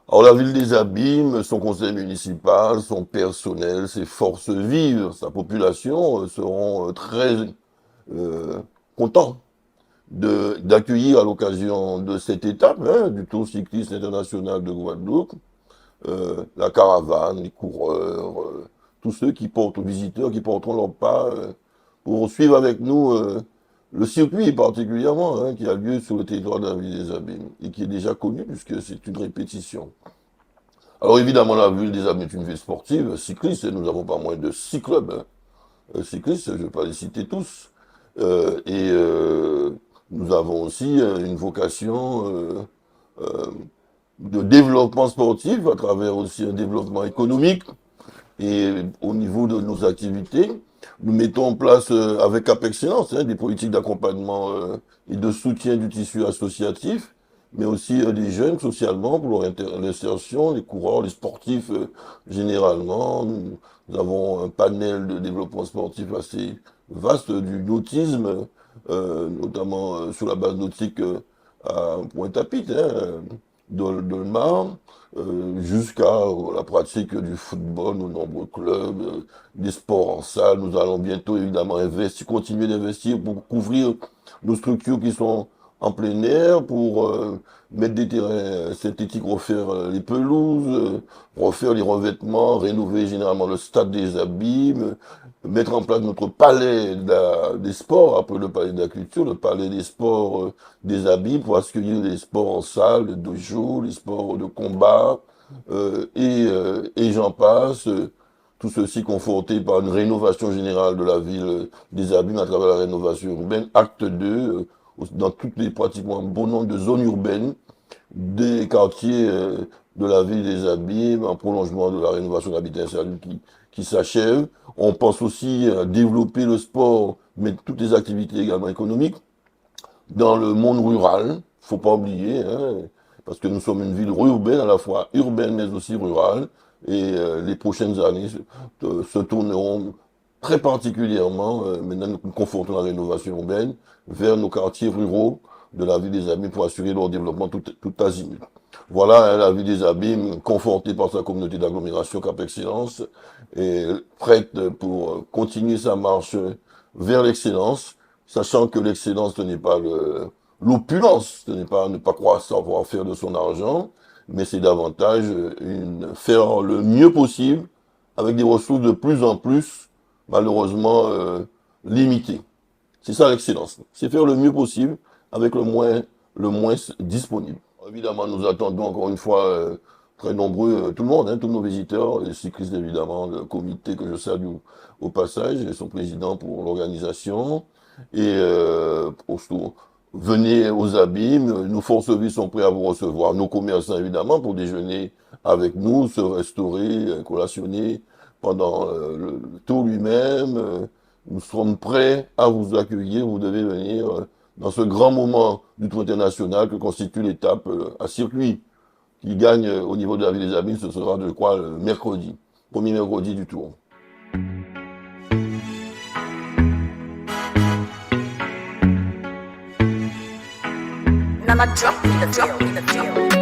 Alors la ville des Abîmes, son conseil municipal, son personnel, ses forces vives, sa population seront très euh, contents d'accueillir à l'occasion de cette étape du Tour cycliste international de Guadeloupe la caravane, les coureurs, tous ceux qui portent, visiteurs qui porteront leur pas pour suivre avec nous le circuit particulièrement qui a lieu sur le territoire de la ville des Abîmes et qui est déjà connu puisque c'est une répétition. Alors évidemment, la ville des Abîmes est une ville sportive, cycliste, et nous n'avons pas moins de 6 clubs cyclistes, je ne vais pas les citer tous. Nous avons aussi une vocation de développement sportif à travers aussi un développement économique et au niveau de nos activités. Nous mettons en place avec Cap Excellence des politiques d'accompagnement et de soutien du tissu associatif, mais aussi des jeunes socialement pour l'insertion, les coureurs, les sportifs généralement. Nous avons un panel de développement sportif assez vaste du nautisme, notamment sur la base nautique à Pointe-à-Pitre, de Mar, jusqu'à la pratique du football, nos nombreux clubs, des sports en salle. Nous allons bientôt évidemment investir, continuer d'investir pour couvrir nos structures qui sont en plein air, pour mettre des terrains synthétiques, refaire les pelouses, refaire les revêtements, rénover généralement le stade des Abîmes, mettre en place notre palais des sports, après le palais de la culture, le palais des sports des Abîmes, pour accueillir les sports en salle, le dojo, les sports de combat, et j'en passe. Tout ceci conforté par une rénovation générale de la ville des Abîmes à travers la rénovation urbaine, acte 2, dans toutes les pratiquement un bon nombre de zones urbaines, des quartiers de la ville des Abîmes, en prolongement de la rénovation de l'habitat insalubre qui s'achève. On pense aussi à développer le sport, mais toutes les activités également économiques, dans le monde rural, faut pas oublier, parce que nous sommes une ville urbaine, à la fois urbaine mais aussi rurale, et les prochaines années se tourneront très particulièrement, maintenant nous confortons la rénovation urbaine, vers nos quartiers ruraux de la ville des Abîmes pour assurer leur développement tout azimut. Voilà la ville des Abîmes, confortée par sa communauté d'agglomération Cap Excellence, et prête pour continuer sa marche vers l'excellence, sachant que l'excellence, ce n'est pas l'opulence, ce n'est pas ne pas croire savoir faire de son argent, mais c'est davantage faire le mieux possible avec des ressources de plus en plus, malheureusement, limitées. C'est ça l'excellence. C'est faire le mieux possible avec le moins disponible. Évidemment, nous attendons encore une fois très nombreux, tout le monde, tous nos visiteurs, les cyclistes évidemment, le comité que je salue au passage, et son président pour l'organisation. Et venez aux Abîmes, nos forces vives sont prêts à vous recevoir, nos commerçants évidemment pour déjeuner avec nous, se restaurer, collationner pendant le tour lui-même. Nous sommes prêts à vous accueillir, vous devez venir dans ce grand moment du Tour international que constitue l'étape à circuit qui gagne au niveau de la ville des Abîmes. Ce sera, je crois, le mercredi, premier mercredi du Tour. Now I drop in the field.